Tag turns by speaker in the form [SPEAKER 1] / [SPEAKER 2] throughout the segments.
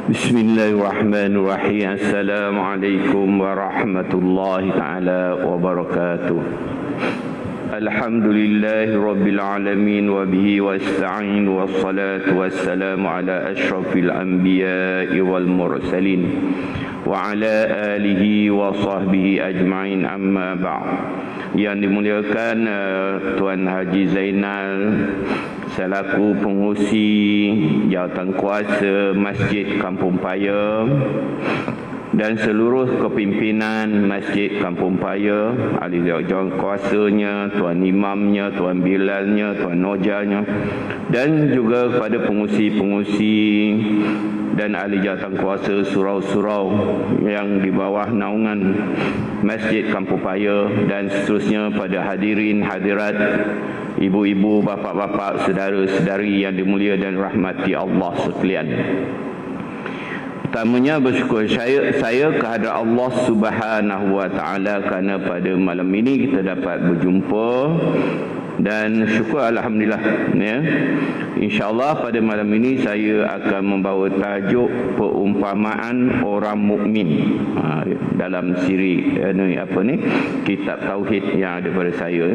[SPEAKER 1] Bismillahirrahmanirrahim. Assalamualaikum warahmatullahi taala wabarakatuh. Alhamdulillahi rabbil alamin wa bihi wasta'in wassalatu wassalamu ala asyrafil anbiya'i wal mursalin wa ala alihi wa sahbihi ajma'in, amma ba'd. Yang dimuliakan Tuan Haji Zainal selaku pengurusi jawatan kuasa Masjid Kampung Paya dan seluruh kepimpinan Masjid Kampung Paya, ahli jawatan kuasanya, tuan imamnya, tuan bilalnya, tuan nojarnya, dan juga kepada pengurusi-pengurusi dan ahli jawatan kuasa surau-surau yang di bawah naungan Masjid Kampung Paya, dan seterusnya pada hadirin hadirat, ibu-ibu, bapa-bapa, saudara-saudari yang dimulia dan rahmati Allah sekalian. Pertamanya bersyukur saya kehadrat Allah Subhanahu wa taala kerana pada malam ini kita dapat berjumpa, dan syukur alhamdulillah ya. InsyaAllah pada malam ini saya akan membawa tajuk perumpamaan orang mukmin dalam siri kitab tauhid yang ada pada saya.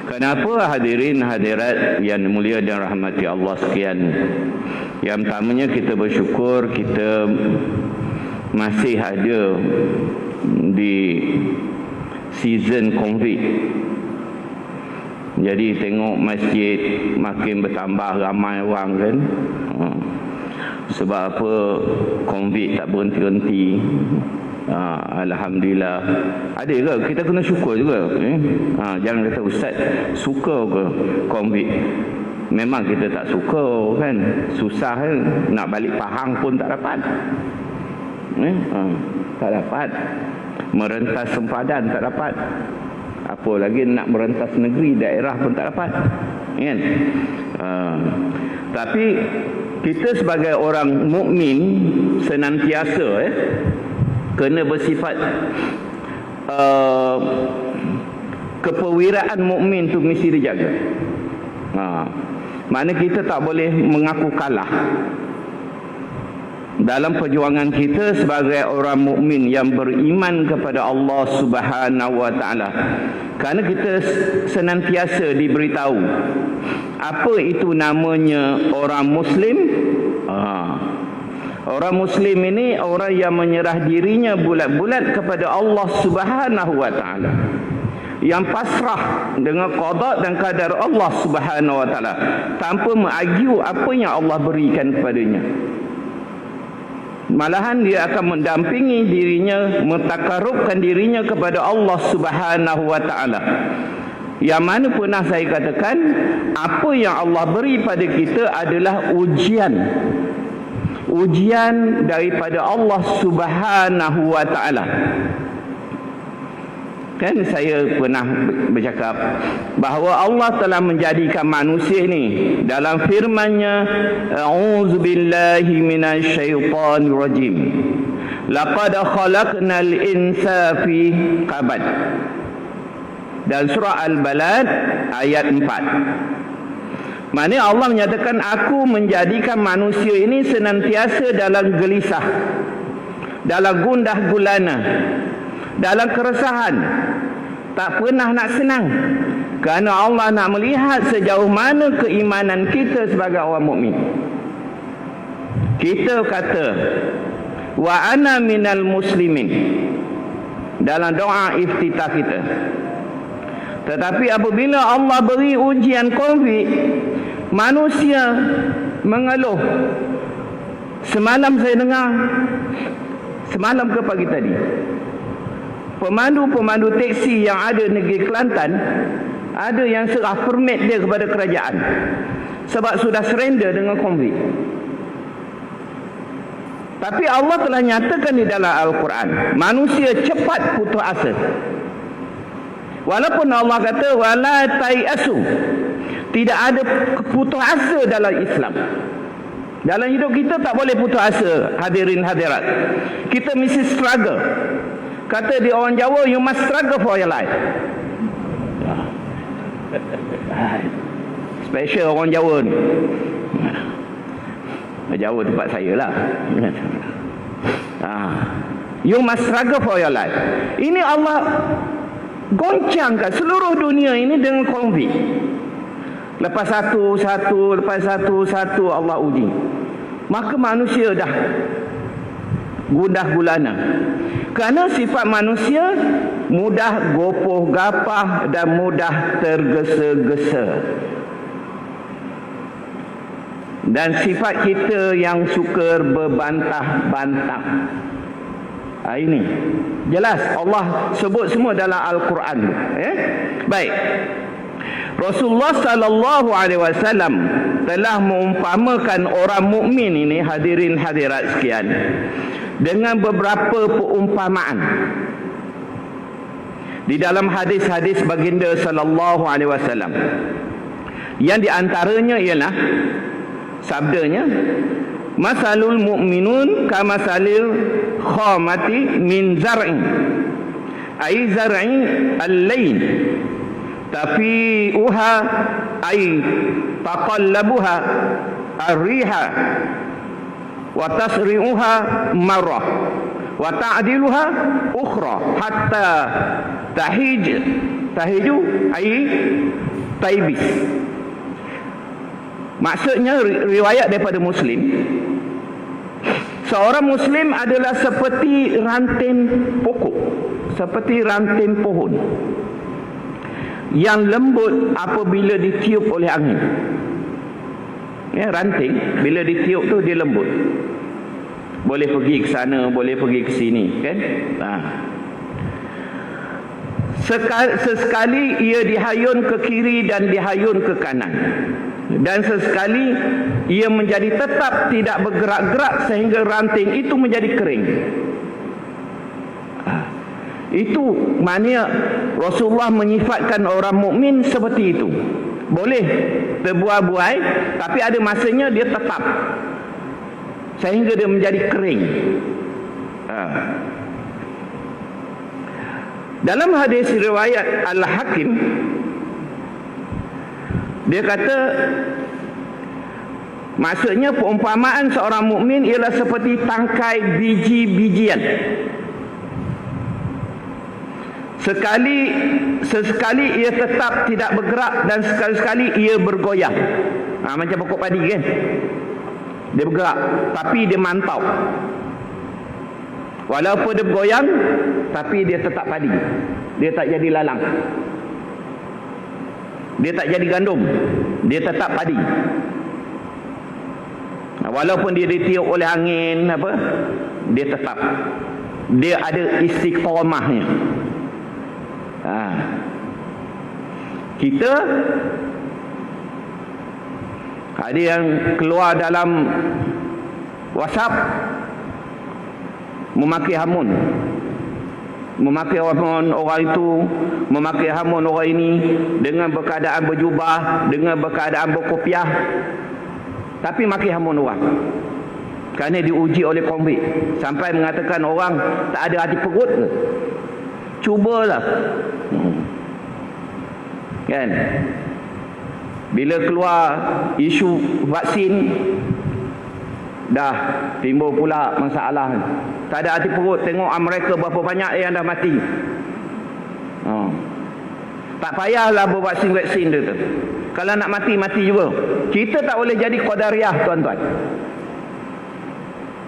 [SPEAKER 1] Kenapa hadirin hadirat yang mulia dan rahmati Allah sekalian? Yang pertamanya kita bersyukur kita masih ada di season COVID. Jadi tengok masjid makin bertambah ramai orang kan. Sebab apa? COVID tak berhenti-henti. Alhamdulillah. Ada ke? Kita kena syukur juga. Jangan kata ustaz suka ke COVID. Memang kita tak suka kan. Susah kan. Nak balik Pahang pun tak dapat. Tak dapat. Merentas sempadan tak dapat. Apa lagi nak merentas negeri, daerah pun tak dapat kan? Tapi kita sebagai orang mukmin senantiasa kena bersifat keperwiraan mukmin tu mesti dijaga. Mana kita tak boleh mengaku kalah dalam perjuangan kita sebagai orang mukmin yang beriman kepada Allah Subhanahu wa taala. Kerana kita senantiasa diberitahu apa itu namanya orang muslim. Orang muslim ini orang yang menyerah dirinya bulat-bulat kepada Allah Subhanahu wa taala, yang pasrah dengan qada dan qadar Allah Subhanahu wa taala tanpa mengagiu apa yang Allah berikan kepadanya. Malahan dia akan mendampingi dirinya, mentakarubkan dirinya kepada Allah Subhanahu wa taala. Yang mana pernah saya katakan, apa yang Allah beri pada kita adalah ujian. Ujian daripada Allah Subhanahu wa taala. Kan saya pernah bercakap bahawa Allah telah menjadikan manusia ini dalam firman-Nya, a'udzubillahi minasyaitonir rajim, laqad khalaqnal insa fi kabad. Dalam surah Al-Balad ayat 4. Mana Allah menyatakan, aku menjadikan manusia ini senantiasa dalam gelisah, dalam gundah gulana, dalam keresahan, tak pernah nak senang. Kerana Allah nak melihat sejauh mana keimanan kita sebagai orang mukmin. Kita kata wa ana minal muslimin dalam doa iftitah kita. Tetapi apabila Allah beri ujian COVID, manusia mengeluh. Semalam saya dengar, semalam ke pagi tadi, pemandu-pemandu teksi yang ada negeri Kelantan, ada yang serah permit dia kepada kerajaan sebab sudah surrender dengan COVID. Tapi Allah telah nyatakan di dalam Al-Quran, manusia cepat putus asa. Walaupun Allah kata wala tai'asu, tidak ada putus asa dalam Islam. Dalam hidup kita tak boleh putus asa, hadirin hadirat. Kita mesti struggle. Kata di orang Jawa, you must struggle for your life. Special orang Jawa ni. Jauh tempat saya lah. You must struggle for your life. Ini Allah goncangkan seluruh dunia ini dengan konflik. Lepas satu Allah uji. Maka manusia dah gundah gulana. Kerana sifat manusia mudah gopoh gapah dan mudah tergesa-gesa. Dan sifat kita yang suka berbantah-bantah. Ini jelas Allah sebut semua dalam Al-Quran. Baik. Rasulullah sallallahu alaihi wasallam telah mengumpamakan orang mukmin ini, hadirin hadirat sekalian, dengan beberapa perumpamaan. Di dalam hadis-hadis baginda sallallahu alaihi wasallam, yang di antaranya ialah sabdanya, masalul mu'minun kamasalil khamati min zar'in, ay zar'in al-layn tafi'uha ay taqallabuha ar-riha wa tasri'uha marrah wa ta'diluha ukhra hatta tahiju ay taibis. Maksudnya riwayat daripada Muslim, seorang Muslim adalah seperti ranting pokok, seperti ranting pohon yang lembut apabila ditiup oleh angin. Ranting bila ditiup tu dia lembut, boleh pergi ke sana, boleh pergi ke sini, kan? Sesekali ia dihayun ke kiri dan dihayun ke kanan, dan sesekali ia menjadi tetap tidak bergerak-gerak sehingga ranting itu menjadi kering. Itu maknanya Rasulullah menyifatkan orang mukmin seperti itu. Boleh terbuai-buai, tapi ada masanya dia tetap sehingga dia menjadi kering. Dalam hadis riwayat Al-Hakim, dia kata, maksudnya perumpamaan seorang mukmin ialah seperti tangkai biji-bijian. Sesekali ia tetap tidak bergerak dan sekali-sekali ia bergoyang. Macam pokok padi, kan? Dia bergerak, tapi dia mantau. Walaupun dia bergoyang, tapi dia tetap padi. Dia tak jadi lalang. Dia tak jadi gandum. Dia tetap padi. Walaupun dia ditiup oleh angin apa, dia tetap. Dia ada istiqamahnya. Kita ada yang keluar dalam WhatsApp memaki hamun, memaki hamun orang itu, memaki hamun orang ini dengan berkeadaan berjubah, dengan berkeadaan berkopiah, tapi maki hamun orang kerana diuji oleh konflik sampai mengatakan orang tak ada hati perut ke? Cubalah, kan? Bila keluar isu vaksin, dah timbul pula masalah. Tak ada hati perut tengok Amerika berapa banyak yang dah mati. Tak payahlah bervaksin-vaksin dia tu. Kalau nak mati, mati juga. Kita tak boleh jadi qadariyah, tuan-tuan.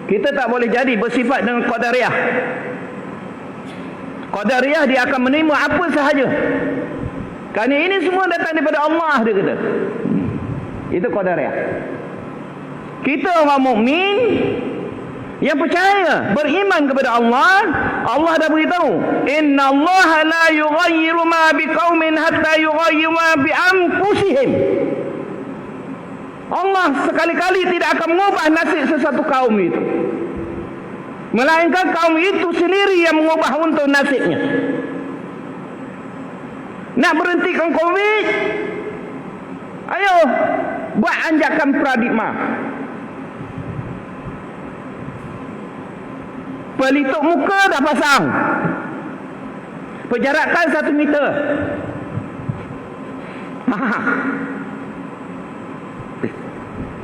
[SPEAKER 1] Kita tak boleh jadi bersifat dengan qadariyah. Qadariyah dia akan menerima apa sahaja. Kerana ini semua datang daripada Allah, dia kata. Itu qadariyah. Kita orang mukmin yang percaya, beriman kepada Allah, Allah dah beritahu, "Inna Allah la yughayyiru ma biqaumin hatta yughayyiru ma bi anfusihim." Allah sekali-kali tidak akan mengubah nasib sesuatu kaum itu, melainkan kaum itu sendiri yang mengubah untuk nasibnya. Nak berhentikan COVID, ayo buat anjakan paradigma. Pelitup muka dah pasang, penjarakan 1 meter.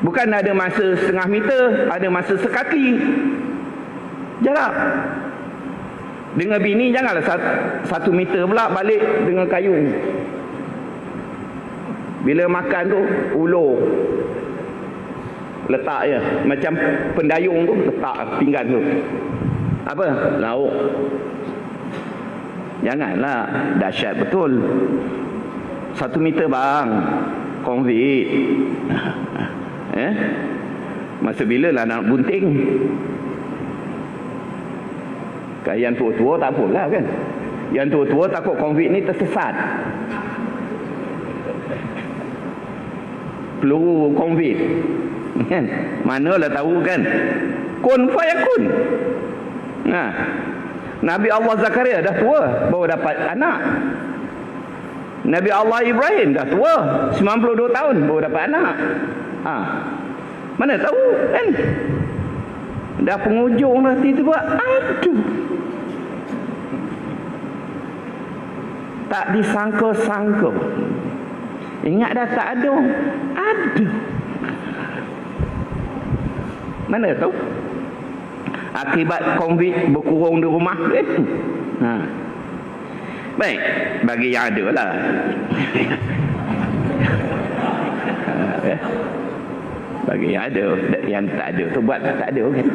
[SPEAKER 1] Bukan ada masa setengah meter, ada masa sekaki jarak. Dengan bini janganlah 1 meter pula balik dengan kayu. Bila makan tu ulur letak je macam pendayung tu, letak pinggan tu apa lauk. Janganlah, dahsyat betul. 1 meter bang, konvit. Masa bila lah nak bunting? Yang tua-tua tak apalah kan. Yang tua-tua takut konvit ni tersesat. Peluru konvit kan, manalah tahu kan. Kun fayakun. Nah, Nabi Allah Zakaria dah tua baru dapat anak. Nabi Allah Ibrahim dah tua 92 tahun baru dapat anak. Mana tahu kan. Dah penghujung dah tiba-tiba aduh, tak disangka-sangka. Ingat dah tak ada. Aduh, mana tahu akibat COVID berkurung di rumah. Baik, bagi yang ada lah. Bagi yang ada, yang tak ada tu buat tak ada kan.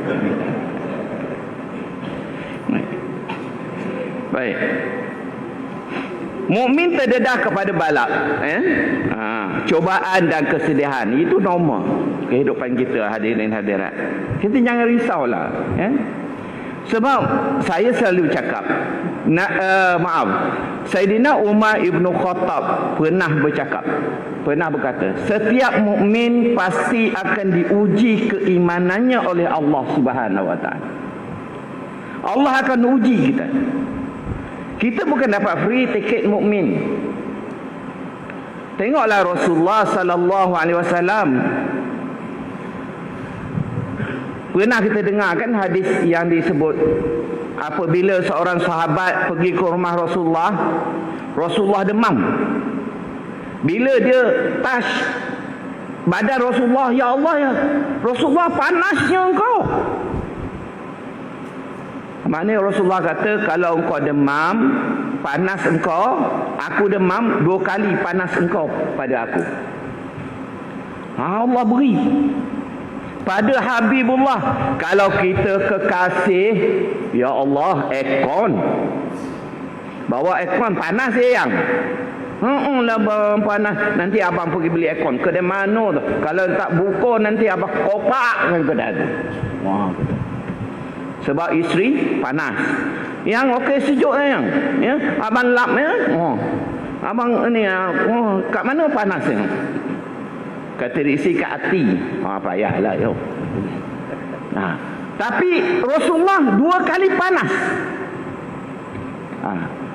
[SPEAKER 1] Baik. Mukmin terdedah kepada balak, cobaan dan kesedihan itu normal kehidupan kita, hadirin hadirat. Kita jangan risaulah, sebab saya selalu cakap, Sayyidina Umar Ibn Khattab pernah berkata, setiap mukmin pasti akan diuji keimanannya oleh Allah Subhanahu Wa Taala. Allah akan uji kita. Kita bukan dapat free tiket mukmin. Tengoklah Rasulullah sallallahu alaihi wasallam. Pernah kita dengar kan hadis yang disebut apabila seorang sahabat pergi ke rumah Rasulullah, Rasulullah demam. Bila dia touch badan Rasulullah, ya Allah ya Rasulullah, panasnya engkau. Maknanya Rasulullah kata, kalau engkau demam, panas engkau, aku demam, 2 kali panas engkau pada aku. Allah beri pada Habibullah. Kalau kita kekasih, ya Allah, aircon, bawa aircon, panas ya yang lah panas. Nanti abang pergi beli aircon kedai mana tu, kalau tak buka nanti abang kopak kan kedai tu. Wah, sebab isteri panas. Yang okey sejuk yang, ya, abang lap ya. Abang ni kat mana panasnya? Kata isteri kat hati. Payahlah yo. Tapi Rasulullah 2 kali panas.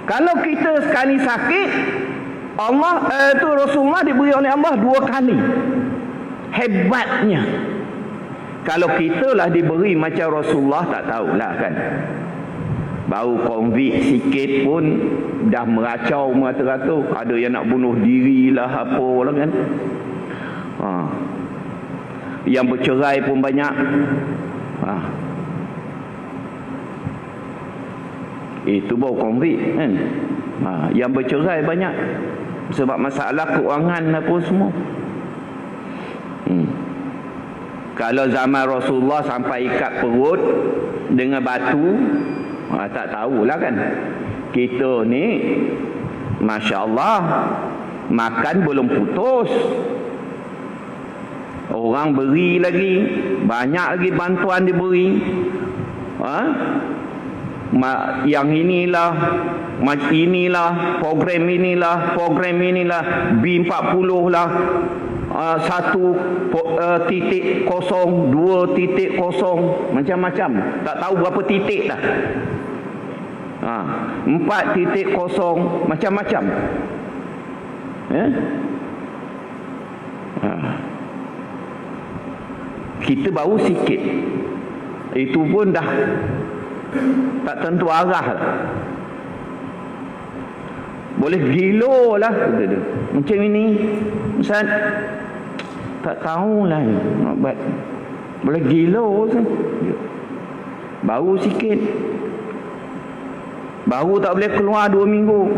[SPEAKER 1] Kalau kita sekali sakit, Allah tu Rasulullah diberi oleh Allah 2 kali. Hebatnya. Kalau kita lah diberi macam Rasulullah, tak tahulah kan. Baru COVID sikit pun dah meracau merata-rata. Ada yang nak bunuh diri lah, apa lah kan. Yang bercerai pun banyak. Itu baru COVID kan. Yang bercerai banyak sebab masalah keuangan apa semua. Kalau zaman Rasulullah sampai ikat perut dengan batu, tak tahulah kan. Kita ni Masya Allah, makan belum putus, orang beri lagi, banyak lagi bantuan diberi. Yang inilah, program inilah, B40 lah, 1.0, 2.0, macam-macam. Tak tahu berapa titik dah. 4.0, macam-macam. Kita baru sikit. Itu pun dah tak tentu arah lah. Boleh gila lah macam ini Ustaz. tak tahulah nak buat. Boleh gila tu. Baru sikit. Baru tak boleh keluar 2 minggu.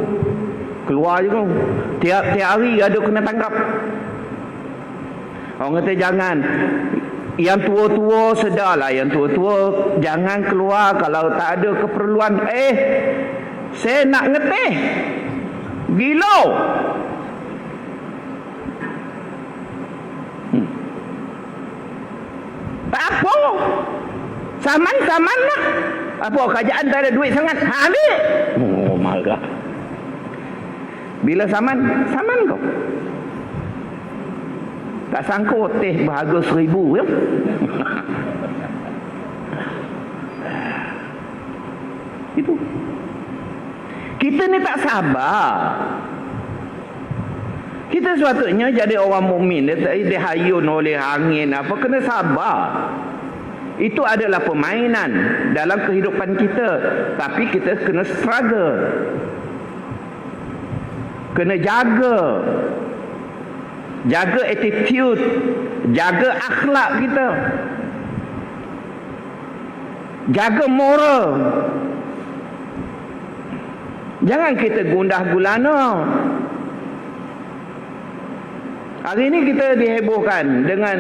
[SPEAKER 1] Keluar je kau. Tiap-tiap hari ada kena tangkap. Orang kata jangan. Yang tua-tua sedarlah. Yang tua-tua jangan keluar kalau tak ada keperluan. Saya nak ngeteh. Gila. Tak apa. Saman lah. Apa kerajaan tak ada duit sangat? Ambil. Oh, marah. Bila saman kau. Tak sangka teh berharga 1,000 ya. Itu. Kita ni tak sabar. Kita sepatutnya jadi orang mukmin, dia hayun oleh angin apa, kena sabar. Itu adalah permainan dalam kehidupan kita, tapi kita kena struggle. Kena jaga attitude, jaga akhlak kita, jaga moral. Jangan kita gundah gulana. Hari ini kita dihebohkan dengan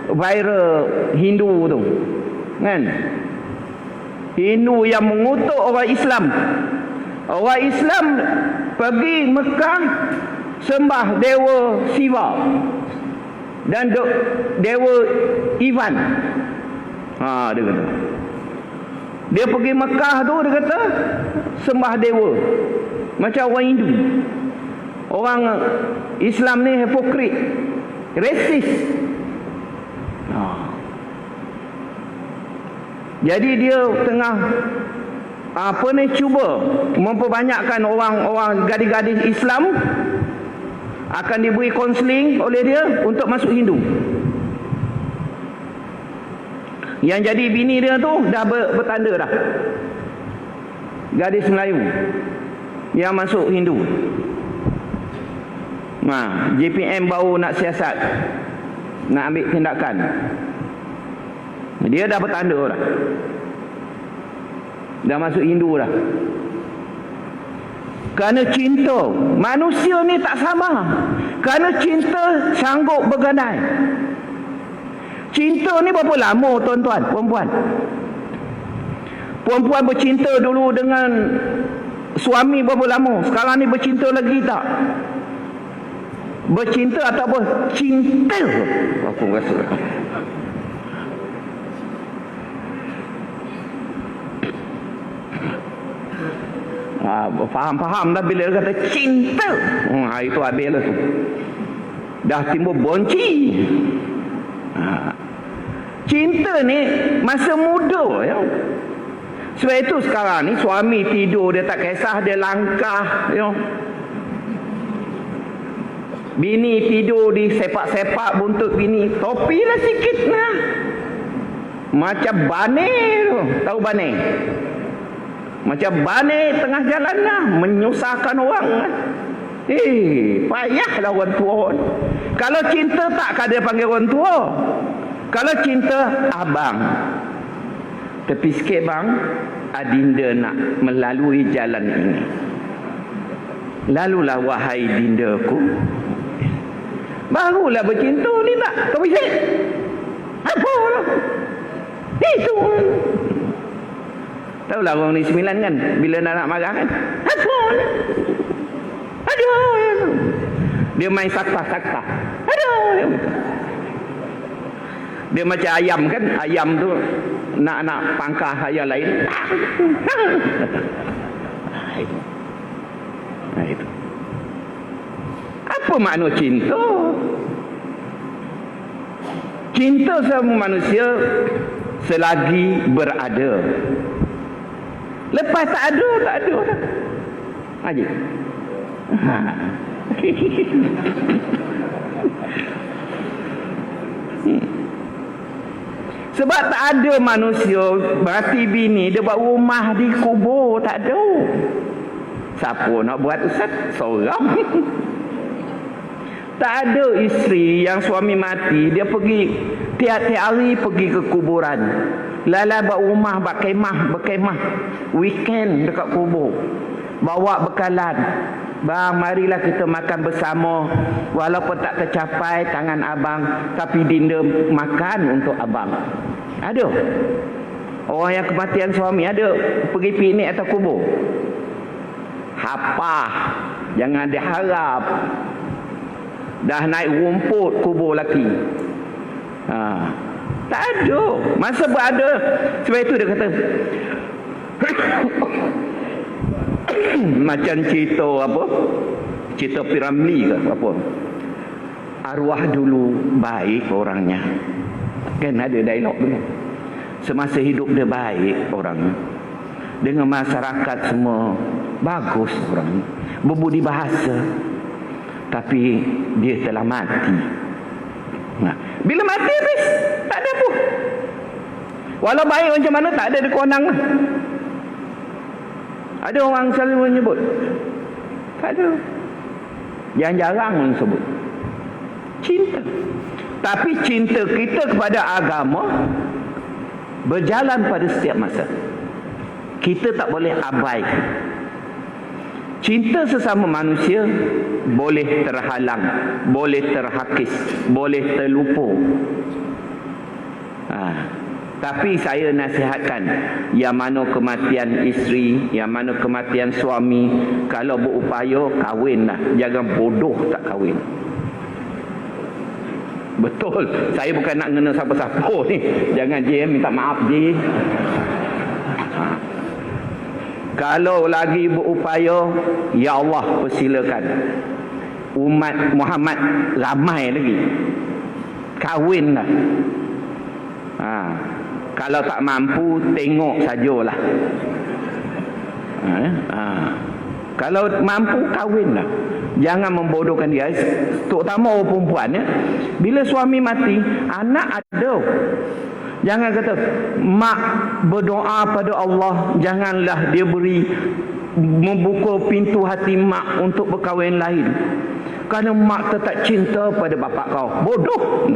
[SPEAKER 1] viral Hindu tu, kan? Hindu yang mengutuk orang Islam. Orang Islam pergi Mekah sembah dewa Siva dan dewa Ivan. Dia kata. Dia pergi Mekah tu, dia kata sembah dewa macam orang Hindu. Orang Islam ni hipokrit, resis. Jadi dia tengah cuba memperbanyakkan orang gadis-gadis Islam, akan diberi konseling oleh dia untuk masuk Hindu. Yang jadi bini dia tu dah bertanda dah, gadis Melayu yang masuk Hindu. JPM baru nak siasat, nak ambil tindakan. Dia dah bertanda dah, dah masuk Hindu dah. Kerana cinta, manusia ni tak sama. Kerana cinta sanggup bergadai. Cinta ni berapa lama tuan-tuan, perempuan? Perempuan bercinta dulu dengan suami berapa lama? Sekarang ni bercinta lagi tak? Bercinta atau bercinta? Aku rasa faham dah bila dia kata cinta. Itu habis lah tu. Dah timbul bonci. Cinta ni masa muda ya. Sebab itu sekarang ni suami tidur dia tak kisah, dia langkah ya. Bini tidur di sepak-sepak buntut bini, topilah sikit lah. Macam bane tu. Tahu bane? Macam bane tengah jalan lah, menyusahkan orang lah. Payahlah orang tua. Kalau cinta tak dia panggil orang tua. Kalau cinta, abang, tepi sikit bang, adinda nak melalui jalan ini. Lalulah wahai dindaku. Barulah bercinta ni tak. Kau bisa apa lah. Itu tahulah orang ni 9 kan, bila nak marah kan, apa lah. Aduh, dia main sakta. Aduh, dia macam ayam kan, ayam tu nak pangkah ayam lain. Itu. Apa makna cinta? Cinta sama manusia selagi berada. Lepas tak ada dah. Aja. Sebab tak ada manusia berarti bini dia buat rumah di kubur, tak ada. Siapa nak buat ustaz? Seorang. Tak ada isteri yang suami mati dia pergi tiap-tiap hari pergi ke kuburan. Lala buat rumah, buat berkemah weekend dekat kubur. Bawa bekalan. Bang, marilah kita makan bersama. Walaupun tak tercapai tangan abang, tapi dinda makan untuk abang. Ada. Orang yang kematian suami ada pergi piknik atas kubur. Hapah. Jangan diharap. Dah naik rumput kubur laki. Tak ada. Masa berada. Sebab itu dia kata macam cerita apa? Cerita Piramli ke apa? Arwah dulu baik orangnya. Kan ada dialog tu. Semasa hidup dia baik orangnya. Dengan masyarakat semua bagus orangnya. Berbudi bahasa. Tapi dia telah mati. Bila mati habis, tak ada pun. Walau baik macam mana, tak ada kewenangan lah. Ada orang selalu menyebut, tak ada. Yang jarang orang sebut cinta. Tapi cinta kita kepada agama berjalan pada setiap masa. Kita tak boleh abaikan. Cinta sesama manusia boleh terhalang, boleh terhakis, boleh terlupa. Tapi saya nasihatkan, yang mana kematian isteri, yang mana kematian suami, kalau berupaya kahwinlah, jangan bodoh tak kahwin. Betul, saya bukan nak ngena siapa-siapa ni. Jangan je minta maaf je. Kalau lagi berupaya, ya Allah persilakan. Umat Muhammad ramai lagi. Kahwinlah. Kalau tak mampu, tengok sajalah. Kalau mampu, kahwinlah. Jangan membodohkan dia. Terutama orang perempuan ya. Bila suami mati, anak ada. Jangan kata mak berdoa pada Allah, janganlah dia beri membuka pintu hati mak untuk berkahwin lain. Kerana mak tetap cinta pada bapa kau. Bodoh.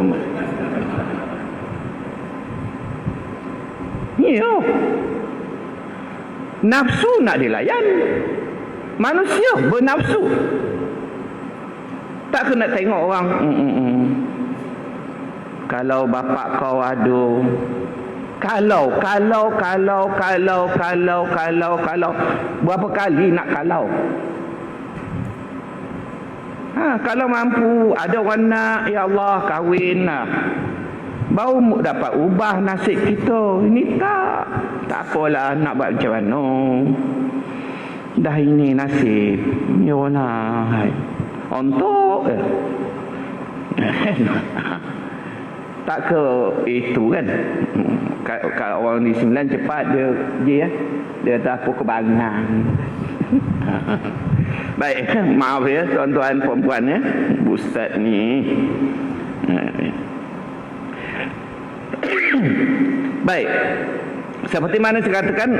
[SPEAKER 1] Ya. Nafsu nak dilayan. Manusia bernafsu. Tak kena tengok orang. Kalau bapa kau ada, kalau berapa kali nak kalau? Kalau mampu, ada orang nak, ya Allah kahwin lah. Baru dapat ubah nasib kita. Ini tak apalah nak buat macam mana. Dah ini nasib. Yalah. Untuk tak ke itu kan. Kalau orang di 9 cepat dia dia tak apa kebangan. Baik, maaf ya tuan-tuan perempuan ya. Ustaz ni. Baik. Seperti mana saya katakan,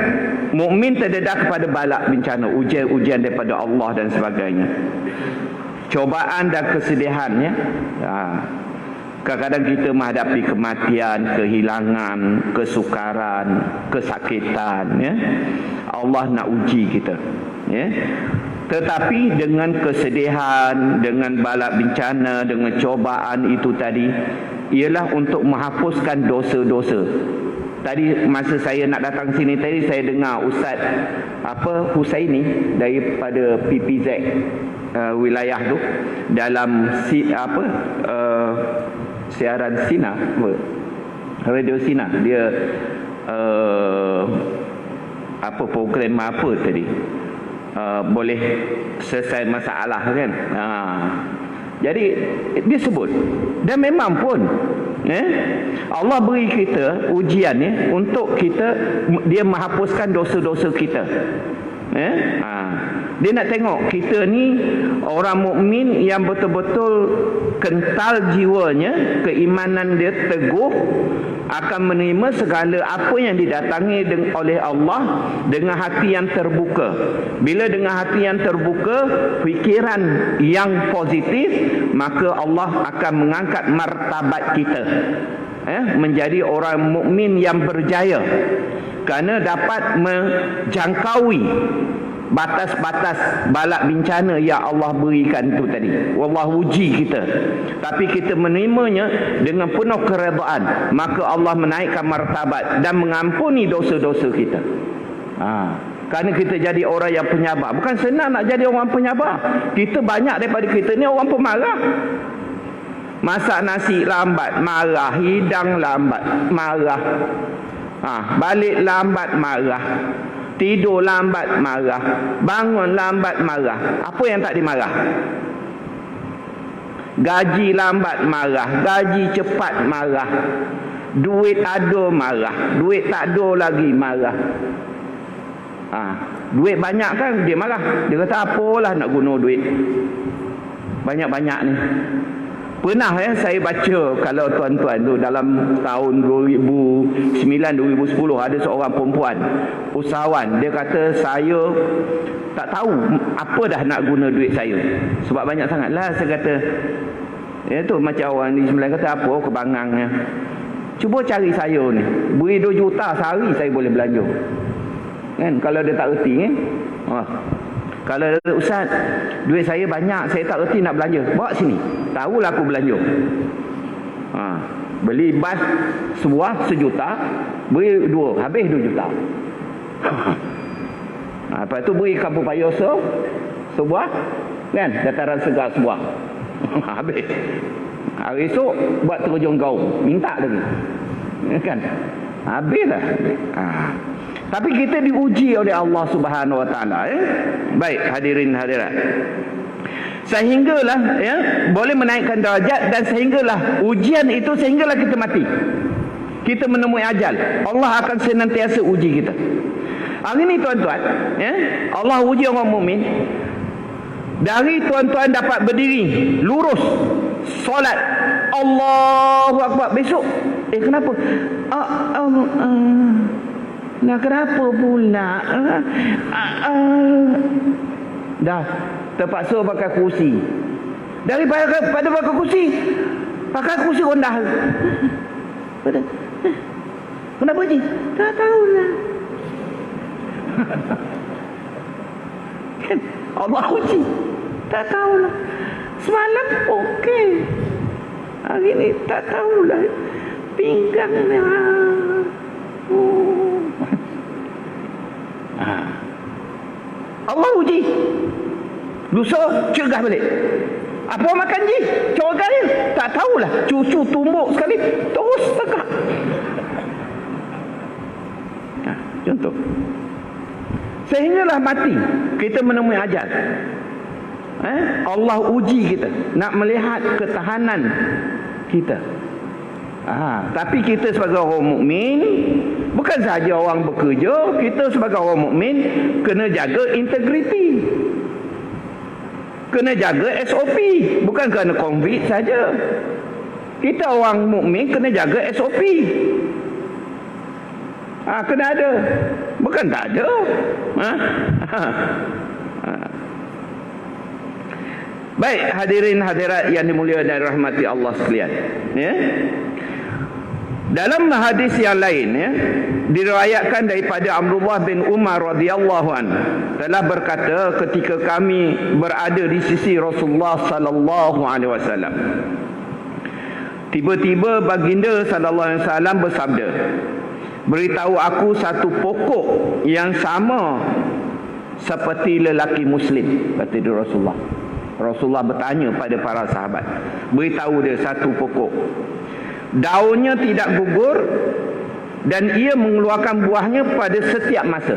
[SPEAKER 1] mukmin terdedah kepada balak bencana, ujian-ujian daripada Allah dan sebagainya. Cobaan dan kesedihan ya. Kadang-kadang kita menghadapi kematian, kehilangan, kesukaran, kesakitan ya. Allah nak uji kita ya. Tetapi dengan kesedihan, dengan balak bencana, dengan cobaan itu tadi, ialah untuk menghapuskan dosa-dosa. Tadi masa saya nak datang sini tadi, saya dengar Ustaz Husaini daripada PPZ wilayah tu dalam siaran Sina, Radio Sina, dia program apa tadi, boleh selesai masalah kan. Jadi dia sebut, dan memang pun Allah beri kita ujian untuk kita, dia menghapuskan dosa-dosa kita. Dia nak tengok kita ni orang mukmin yang betul-betul kental jiwanya, keimanan dia teguh, akan menerima segala apa yang didatangi oleh Allah dengan hati yang terbuka. Bila dengan hati yang terbuka, fikiran yang positif, maka Allah akan mengangkat martabat kita menjadi orang mukmin yang berjaya, kerana dapat menjangkaui batas-batas balak bencana yang Allah berikan itu tadi. Allah uji kita, tapi kita menerimanya dengan penuh keredaan, maka Allah menaikkan martabat dan mengampuni dosa-dosa kita. Kerana kita jadi orang yang penyabar. Bukan senang nak jadi orang penyabar. Kita banyak daripada kita ni orang pemarah. Masak nasi lambat, marah. Hidang lambat, marah. Balik lambat, marah. Tidur lambat, marah. Bangun lambat, marah. Apa yang tak dimarah? Gaji lambat, marah. Gaji cepat, marah. Duit ada, marah. Duit tak ada lagi, marah. Duit banyak kan, dia marah. Dia kata apalah nak guna duit banyak-banyak ni. Pernah saya baca, kalau tuan-tuan tu dalam tahun 2009-2010 ada seorang perempuan usahawan. Dia kata saya tak tahu apa dah nak guna duit saya, sebab banyak sangat lah. Saya kata tu macam orang di sebelah kata apa kebangangnya, cuba cari saya ni, beri 2 juta sehari saya boleh belanja kan. Kalau dia tak reti kalau dia kata, Ustaz, duit saya banyak, saya tak reti nak belanja, bawa sini, tahulah aku belanja. Beli bas sebuah 1 juta, beri 2, habis 2 juta. Lepas tu beri kampung paya sebuah kan, dataran segar sebuah. Habis. Hari esok buat terjun gaung, minta lagi kan, habis dah. Tapi kita diuji oleh Allah Subhanahu Wa Taala. Baik hadirin hadirat, sehinggalah boleh menaikkan darajat, dan sehinggalah ujian itu, sehinggalah kita mati, kita menemui ajal, Allah akan senantiasa uji kita. Hari ini tuan-tuan, Allah uji orang mukmin. Dari tuan-tuan dapat berdiri lurus solat Allahu Akbar, besok kenapa? Nah, kenapa pula? Dah terpaksa pakai kursi. Daripada pakai kursi, pakai kursi rendah. Kenapa je? Tak tahulah. Kan Allah uji. Tak tahulah. Semalam okey, hari ni tak tahulah. Pinggangnya. Allah uji. Lusa cegah balik. Apa makan je? Corak dia. Tak tahulah. Cucu tumbuk sekali, terus tegak. Contoh. Sehinggalah mati, kita menemui ajal. Allah uji kita, nak melihat ketahanan kita. Tapi kita sebagai orang mukmin, bukan sahaja orang bekerja, kita sebagai orang mukmin kena jaga integriti, kena jaga SOP. Bukan kerana COVID saja, kita orang mukmin kena jaga SOP. Kena ada, bukan tak ada. Baik hadirin hadirat yang dimuliakan dan rahmati Allah sekalian, dalam hadis yang lain diriwayatkan daripada Abdullah bin Umar radhiyallahu anhu telah berkata, ketika kami berada di sisi Rasulullah sallallahu alaihi wasallam, tiba-tiba baginda sallallahu alaihi wasallam bersabda, beritahu aku satu pokok yang sama seperti lelaki muslim. Kata dia Rasulullah bertanya pada para sahabat, beritahu dia satu pokok, daunnya tidak gugur dan ia mengeluarkan buahnya pada setiap masa.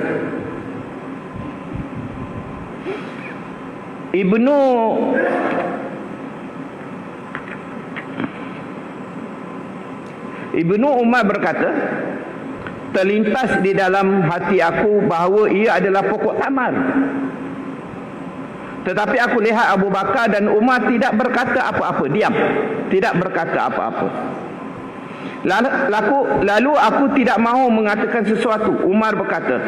[SPEAKER 1] Ibnu Umar berkata, terlintas di dalam hati aku bahawa ia adalah pokok tamar. Tetapi aku lihat Abu Bakar dan Umar tidak berkata apa-apa, diam, tidak berkata apa-apa. Lalu aku tidak mahu mengatakan sesuatu. Umar berkata,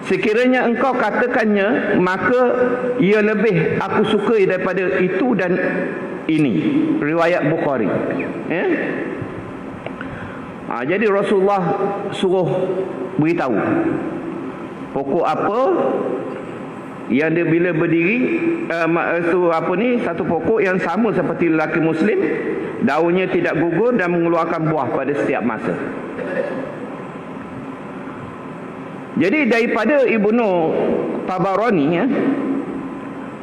[SPEAKER 1] sekiranya engkau katakannya, maka ia lebih aku sukai daripada itu dan ini. Riwayat Bukhari. Jadi Rasulullah suruh beritahu pokok apa yang dia bila berdiri, satu pokok yang sama seperti lelaki Muslim, daunnya tidak gugur dan mengeluarkan buah pada setiap masa. Jadi daripada Ibnu Tabarani,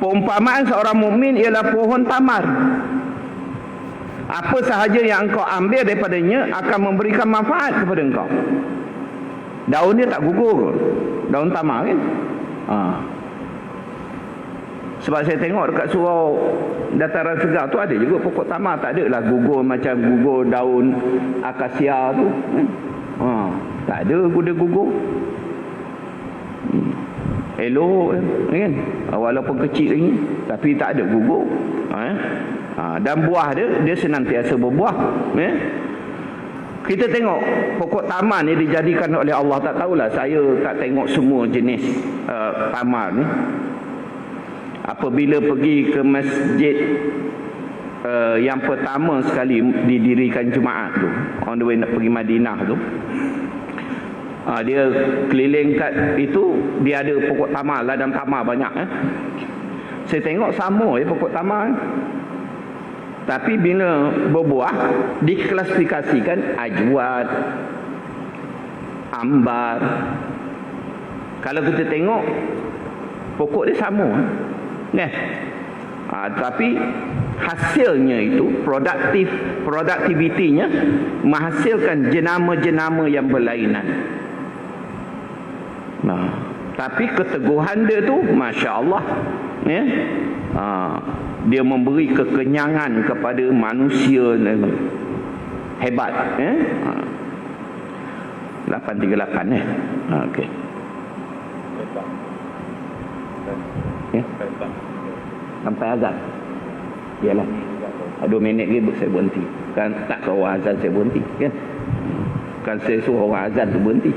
[SPEAKER 1] perumpamaan seorang mukmin ialah pohon tamar. Apa sahaja yang engkau ambil daripadanya akan memberikan manfaat kepada engkau. Daun dia tak gugur, daun tamar kan. Sebab saya tengok dekat surau dataran segar tu ada juga pokok tamar, tak ada lah gugur macam gugur daun akasia tu. Tak ada dia gugur. Elok kan, walaupun kecil lagi tapi tak ada gugur. Dan buah dia senantiasa berbuah. Kita tengok pokok tamar ni dijadikan oleh Allah, tak tahulah, saya tak tengok semua jenis tamar ni. Apabila pergi ke masjid yang pertama sekali didirikan Jumaat tu, on the way nak pergi Madinah tu, dia keliling kat itu, dia ada pokok tamar, ladang tamar banyak. Saya tengok sama pokok tamar. Tapi bila berbuah diklasifikasikan ajwad, ambar. Kalau kita tengok pokok dia sama. Tapi hasilnya itu, produktivitinya menghasilkan jenama-jenama yang berlainan. Tapi keteguhan dia tu, Masya Allah, dia memberi kekenyangan kepada manusia. Hebat. 838 okey. Sampai azan. Yalah. 2 minit lagi saya berhenti. Kan tak kau azan saya berhenti, kan? Kan saya suruh orang azan tu berhenti.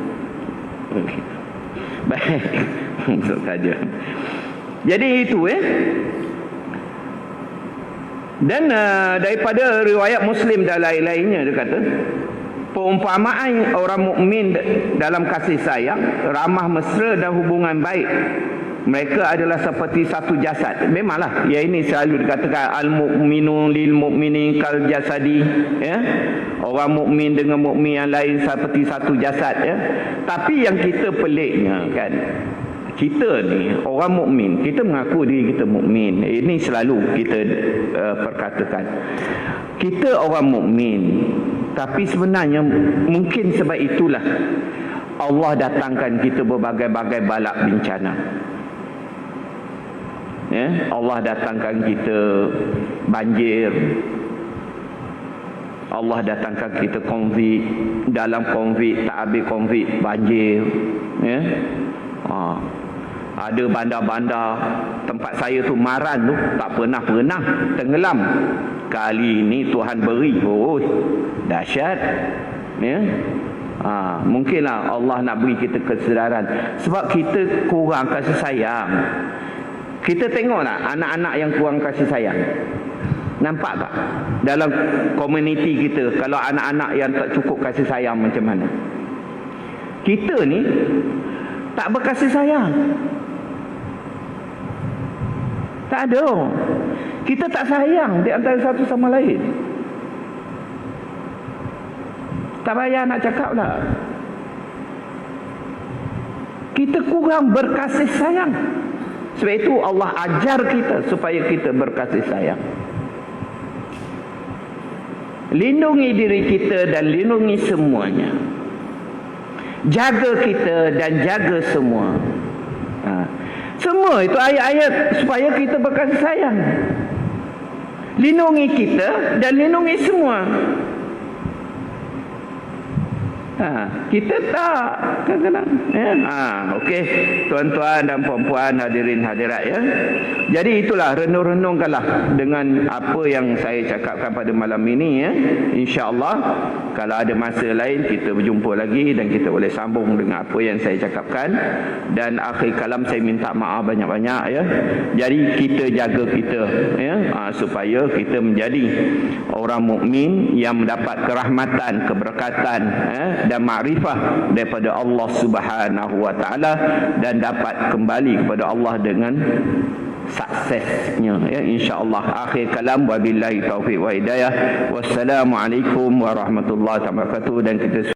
[SPEAKER 1] Okey. Baik. Itu saja. Jadi itu dan daripada riwayat Muslim dan lain-lainnya, dia kata perumpamaan orang mukmin dalam kasih sayang, ramah mesra dan hubungan baik, mereka adalah seperti satu jasad. Memanglah, ya, ini selalu dikatakan al-mu'minu lil mu'mini kal jasadi, orang mukmin dengan mukmin yang lain seperti satu jasad, Tapi yang kita peliknya kan, kita ni orang mukmin, kita mengaku diri kita mukmin. Ini selalu kita perkatakan. Kita orang mukmin, tapi sebenarnya mungkin sebab itulah Allah datangkan kita berbagai-bagai balak bencana. Allah datangkan kita banjir. Allah datangkan kita COVID, dalam COVID, tak habis COVID, banjir. Ada bandar-bandar tempat saya tu, Maran tu, tak pernah tenggelam. Kali ini Tuhan beri, dahsyat. Mungkinlah Allah nak beri kita kesedaran sebab kita kurang kasih sayang. Kita tengoklah anak-anak yang kurang kasih sayang. Nampak tak dalam komuniti kita, kalau anak-anak yang tak cukup kasih sayang macam mana? Kita ni tak berkasih sayang. Tak ada. Kita tak sayang di antara satu sama lain. Tak payah nak cakap lah. Kita kurang berkasih sayang. Sebab itu Allah ajar kita supaya kita berkasih sayang. Lindungi diri kita dan lindungi semuanya. Jaga kita dan jaga semua. Semua itu ayat-ayat supaya kita berkasih sayang. Lindungi kita dan lindungi semua. Kita tak kadang-kadang ya. Okey, tuan-tuan dan puan-puan, hadirin hadirat ya. Jadi itulah, renung-renungkanlah dengan apa yang saya cakapkan pada malam ini ya. Insya-Allah kalau ada masa lain kita berjumpa lagi dan kita boleh sambung dengan apa yang saya cakapkan. Dan akhir kalam saya minta maaf banyak-banyak ya. Jadi kita jaga kita ya, supaya kita menjadi orang mukmin yang mendapat kerahmatan, keberkatan dan makrifah daripada Allah Subhanahu wa taala, dan dapat kembali kepada Allah dengan suksesnya ya, insya-Allah. Akhir kalam, wabillahi taufiq wa hidayah. Wassalamualaikum warahmatullahi wabarakatuh. Dan kita